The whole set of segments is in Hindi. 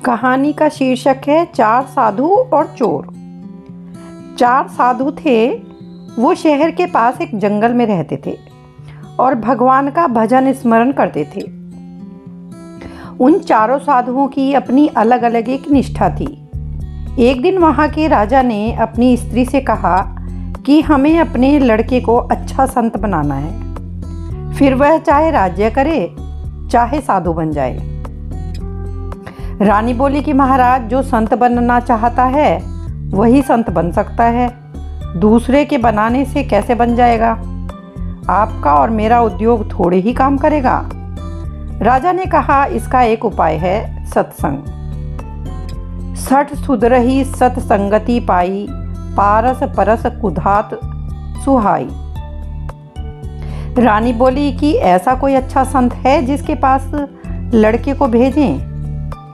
कहानी का शीर्षक है चार साधु और चोर। चार साधु थे। वो शहर के पास एक जंगल में रहते थे और भगवान का भजन स्मरण करते थे। उन चारों साधुओं की अपनी अलग अलग एक निष्ठा थी। एक दिन वहाँ के राजा ने अपनी स्त्री से कहा कि हमें अपने लड़के को अच्छा संत बनाना है, फिर वह चाहे राज्य करे चाहे साधु बन जाए। रानी बोली कि महाराज, जो संत बनना चाहता है वही संत बन सकता है, दूसरे के बनाने से कैसे बन जाएगा? आपका और मेरा उद्योग थोड़े ही काम करेगा। राजा ने कहा, इसका एक उपाय है, सत्संग। सठ सुधरही सत्संगति पाई, पारस परस कुधात सुहाई। रानी बोली कि ऐसा कोई अच्छा संत है जिसके पास लड़के को भेजें?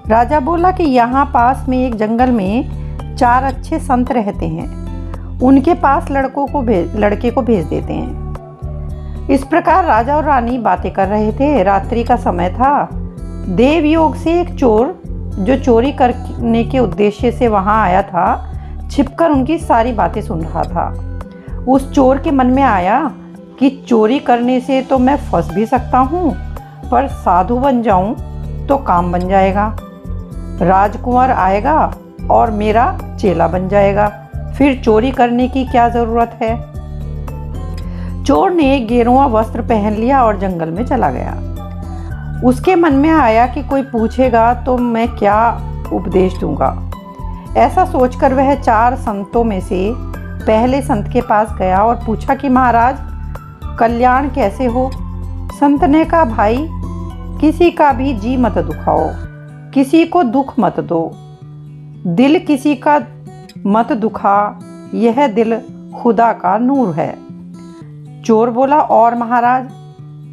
राजा बोला कि यहाँ पास में एक जंगल में चार अच्छे संत रहते हैं, उनके पास लड़के को भेज देते हैं। इस प्रकार राजा और रानी बातें कर रहे थे। रात्रि का समय था। देव योग से एक चोर, जो चोरी करने के उद्देश्य से वहाँ आया था, छिपकर उनकी सारी बातें सुन रहा था। उस चोर के मन में आया कि चोरी करने से तो मैं फंस भी सकता हूँ, पर साधु बन जाऊँ तो काम बन जाएगा। राजकुंवर आएगा और मेरा चेला बन जाएगा, फिर चोरी करने की क्या ज़रूरत है। चोर ने गेरुआ वस्त्र पहन लिया और जंगल में चला गया। उसके मन में आया कि कोई पूछेगा तो मैं क्या उपदेश दूंगा। ऐसा सोचकर वह चार संतों में से पहले संत के पास गया और पूछा कि महाराज, कल्याण कैसे हो? संत ने कहा, भाई, किसी का भी जी मत दुखाओ, किसी को दुख मत दो, दिल किसी का मत दुखा, यह दिल खुदा का नूर है। चोर बोला, और महाराज?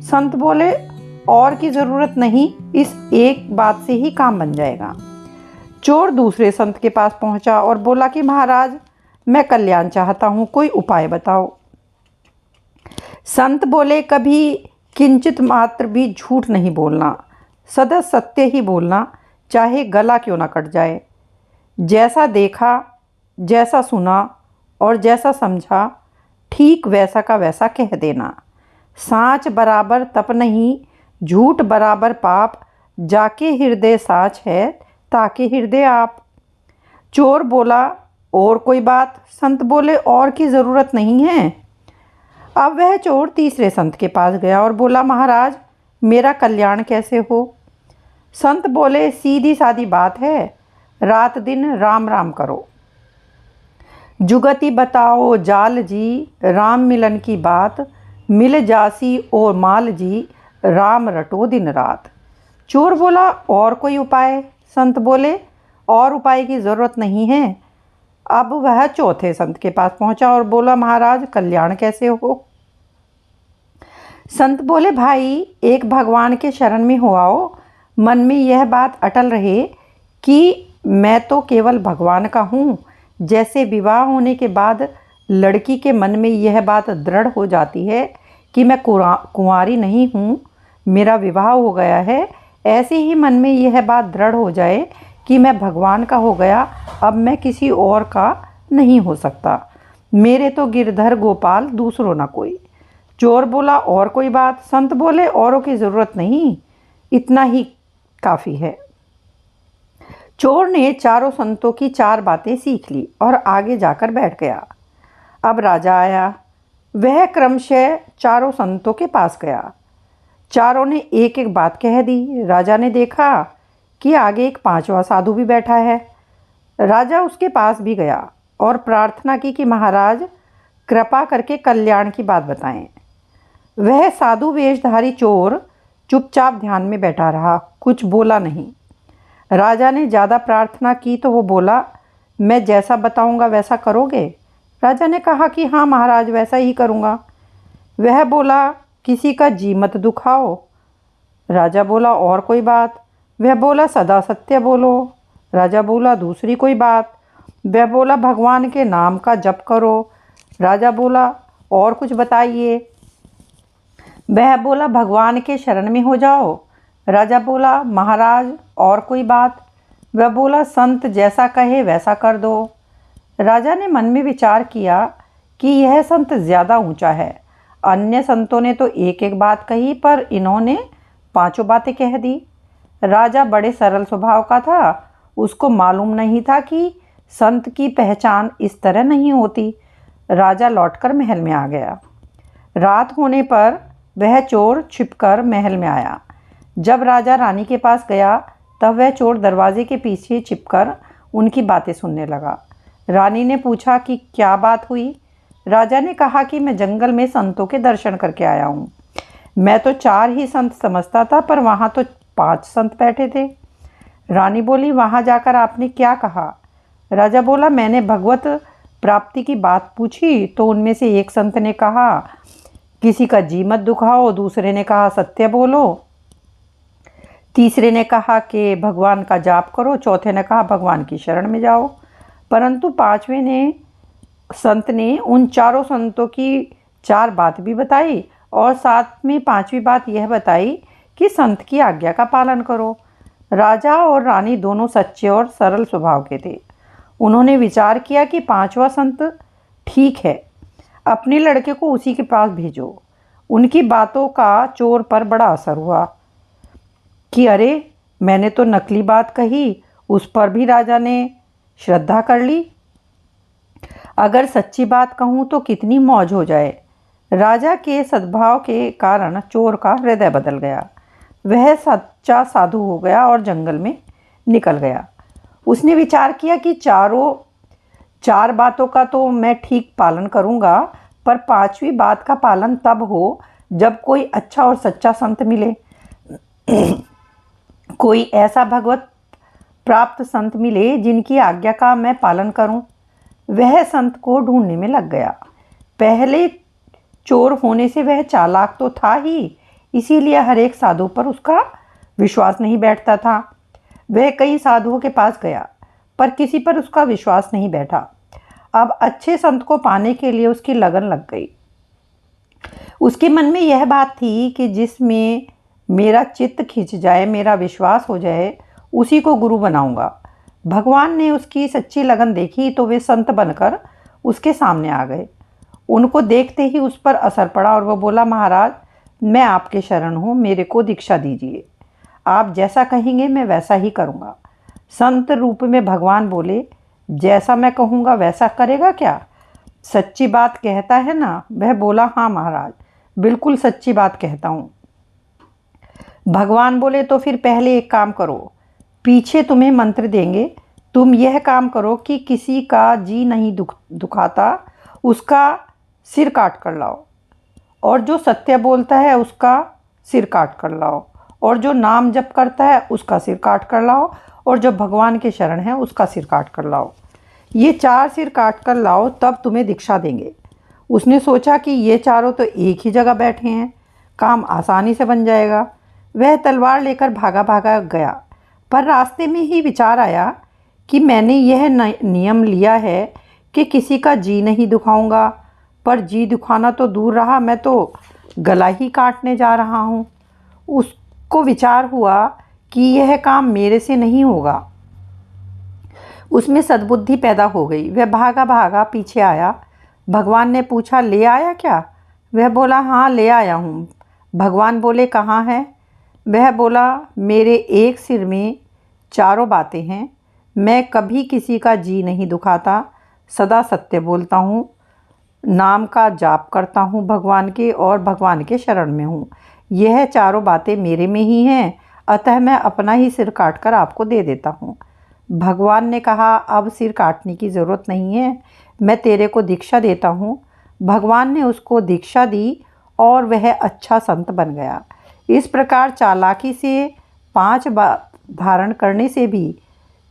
संत बोले, और की ज़रूरत नहीं, इस एक बात से ही काम बन जाएगा। चोर दूसरे संत के पास पहुंचा और बोला कि महाराज, मैं कल्याण चाहता हूँ, कोई उपाय बताओ। संत बोले, कभी किंचित मात्र भी झूठ नहीं बोलना, सदा सत्य ही बोलना, चाहे गला क्यों ना कट जाए। जैसा देखा, जैसा सुना और जैसा समझा, ठीक वैसा का वैसा कह देना। साँच बराबर तप नहीं, झूठ बराबर पाप, जाके हृदय साँच है, ताके हृदय आप। चोर बोला, और कोई बात? संत बोले, और की ज़रूरत नहीं है। अब वह चोर तीसरे संत के पास गया और बोला, महाराज, मेरा कल्याण कैसे हो? संत बोले, सीधी सादी बात है, रात दिन राम राम करो। जुगति बताओ जाल जी, राम मिलन की बात, मिल जासी और माल जी, राम रटो दिन रात। चोर बोला, और कोई उपाय? संत बोले, और उपाय की ज़रूरत नहीं है। अब वह चौथे संत के पास पहुंचा और बोला, महाराज, कल्याण कैसे हो? संत बोले, भाई, एक भगवान के शरण में हो आओ, मन में यह बात अटल रहे कि मैं तो केवल भगवान का हूँ। जैसे विवाह होने के बाद लड़की के मन में यह बात दृढ़ हो जाती है कि मैं कुंवारी नहीं हूँ, मेरा विवाह हो गया है, ऐसे ही मन में यह बात दृढ़ हो जाए कि मैं भगवान का हो गया, अब मैं किसी और का नहीं हो सकता, मेरे तो गिरधर गोपाल, दूसरों ना कोई। चोर बोला, और कोई बात? संत बोले, औरों की ज़रूरत नहीं, इतना ही काफ़ी है। चोर ने चारों संतों की चार बातें सीख ली और आगे जाकर बैठ गया। अब राजा आया। वह क्रमशः चारों संतों के पास गया। चारों ने एक एक बात कह दी। राजा ने देखा कि आगे एक पांचवा साधु भी बैठा है। राजा उसके पास भी गया और प्रार्थना की कि महाराज, कृपा करके कल्याण की बात बताएं। वह साधु वेशधारी चोर चुपचाप ध्यान में बैठा रहा, कुछ बोला नहीं। राजा ने ज़्यादा प्रार्थना की तो वो बोला, मैं जैसा बताऊंगा वैसा करोगे? राजा ने कहा कि हाँ महाराज, वैसा ही करूँगा। वह बोला, किसी का जी मत दुखाओ। राजा बोला, और कोई बात? वह बोला, सदा सत्य बोलो। राजा बोला, दूसरी कोई बात? वह बोला, भगवान के नाम का जप करो। राजा बोला, और कुछ बताइए। वह बोला, भगवान के शरण में हो जाओ। राजा बोला, महाराज, और कोई बात? वह बोला, संत जैसा कहे वैसा कर दो। राजा ने मन में विचार किया कि यह संत ज़्यादा ऊंचा है। अन्य संतों ने तो एक एक बात कही, पर इन्होंने पांचों बातें कह दी। राजा बड़े सरल स्वभाव का था। उसको मालूम नहीं था कि संत की पहचान इस तरह नहीं होती। राजा लौटकर महल में आ गया। रात होने पर वह चोर छिपकर महल में आया। जब राजा रानी के पास गया तब वह चोर दरवाजे के पीछे छिपकर उनकी बातें सुनने लगा। रानी ने पूछा कि क्या बात हुई। राजा ने कहा कि मैं जंगल में संतों के दर्शन करके आया हूँ। मैं तो 4 ही संत समझता था, पर वहाँ तो 5 संत बैठे थे। रानी बोली, वहाँ जाकर आपने क्या कहा? राजा बोला, मैंने भगवत प्राप्ति की बात पूछी तो उनमें से एक संत ने कहा किसी का जी मत दुखाओ, दूसरे ने कहा सत्य बोलो, तीसरे ने कहा कि भगवान का जाप करो, चौथे ने कहा भगवान की शरण में जाओ। परंतु 5वें संत ने उन चारों संतों की 4 बात भी बताई और साथ में 5वीं बात यह बताई कि संत की आज्ञा का पालन करो। राजा और रानी दोनों सच्चे और सरल स्वभाव के थे। उन्होंने विचार किया कि 5वां संत ठीक है, अपने लड़के को उसी के पास भेजो। उनकी बातों का चोर पर बड़ा असर हुआ कि अरे, मैंने तो नकली बात कही, उस पर भी राजा ने श्रद्धा कर ली। अगर सच्ची बात कहूँ तो कितनी मौज हो जाए। राजा के सद्भाव के कारण चोर का हृदय बदल गया। वह सच्चा साधु हो गया और जंगल में निकल गया। उसने विचार किया कि 4 बातों का तो मैं ठीक पालन करूँगा, पर 5वीं बात का पालन तब हो जब कोई अच्छा और सच्चा संत मिले। कोई ऐसा भगवत प्राप्त संत मिले जिनकी आज्ञा का मैं पालन करूं। वह संत को ढूंढने में लग गया। पहले चोर होने से वह चालाक तो था ही, इसीलिए हर एक साधु पर उसका विश्वास नहीं बैठता था। वह कई साधुओं के पास गया, पर किसी पर उसका विश्वास नहीं बैठा। अब अच्छे संत को पाने के लिए उसकी लगन लग गई। उसके मन में यह बात थी कि जिसमें मेरा चित्त खिंच जाए, मेरा विश्वास हो जाए, उसी को गुरु बनाऊंगा। भगवान ने उसकी सच्ची लगन देखी तो वे संत बनकर उसके सामने आ गए। उनको देखते ही उस पर असर पड़ा और वह बोला, महाराज, मैं आपके शरण हूँ, मेरे को दीक्षा दीजिए। आप जैसा कहेंगे मैं वैसा ही करूँगा। संत रूप में भगवान बोले, जैसा मैं कहूँगा वैसा करेगा क्या? सच्ची बात कहता है ना? वह बोला, हाँ महाराज, बिल्कुल सच्ची बात कहता हूँ। भगवान बोले, तो फिर पहले एक काम करो, पीछे तुम्हें मंत्र देंगे, तुम यह काम करो कि किसी का जी नहीं दुखाता उसका सिर काट कर लाओ, और जो सत्य बोलता है उसका सिर काट कर लाओ, और जो नाम जप करता है उसका सिर काट कर लाओ, और जो भगवान के शरण है उसका सिर काट कर लाओ। ये 4 सिर काट कर लाओ, तब तुम्हें दीक्षा देंगे। उसने सोचा कि ये चारों तो एक ही जगह बैठे हैं, काम आसानी से बन जाएगा। वह तलवार लेकर भागा भागा गया, पर रास्ते में ही विचार आया कि मैंने यह नियम लिया है कि किसी का जी नहीं दुखाऊंगा, पर जी दुखाना तो दूर रहा, मैं तो गला ही काटने जा रहा हूँ। उसको विचार हुआ कि यह काम मेरे से नहीं होगा। उसमें सद्बुद्धि पैदा हो गई। वह भागा भागा पीछे आया। भगवान ने पूछा, ले आया क्या? वह बोला, हाँ ले आया हूँ। भगवान बोले, कहाँ है? वह बोला, मेरे एक सिर में 4 बातें हैं। मैं कभी किसी का जी नहीं दुखाता, सदा सत्य बोलता हूँ, नाम का जाप करता हूँ भगवान के, और भगवान के शरण में हूँ। यह 4 बातें मेरे में ही हैं, अतः मैं अपना ही सिर काटकर आपको दे देता हूँ। भगवान ने कहा, अब सिर काटने की ज़रूरत नहीं है, मैं तेरे को दीक्षा देता हूँ। भगवान ने उसको दीक्षा दी और वह अच्छा संत बन गया। इस प्रकार चालाकी से 5 बात धारण करने से भी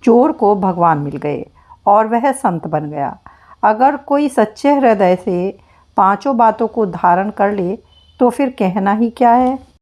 चोर को भगवान मिल गए और वह संत बन गया। अगर कोई सच्चे हृदय से 5 बातों को धारण कर ले तो फिर कहना ही क्या है।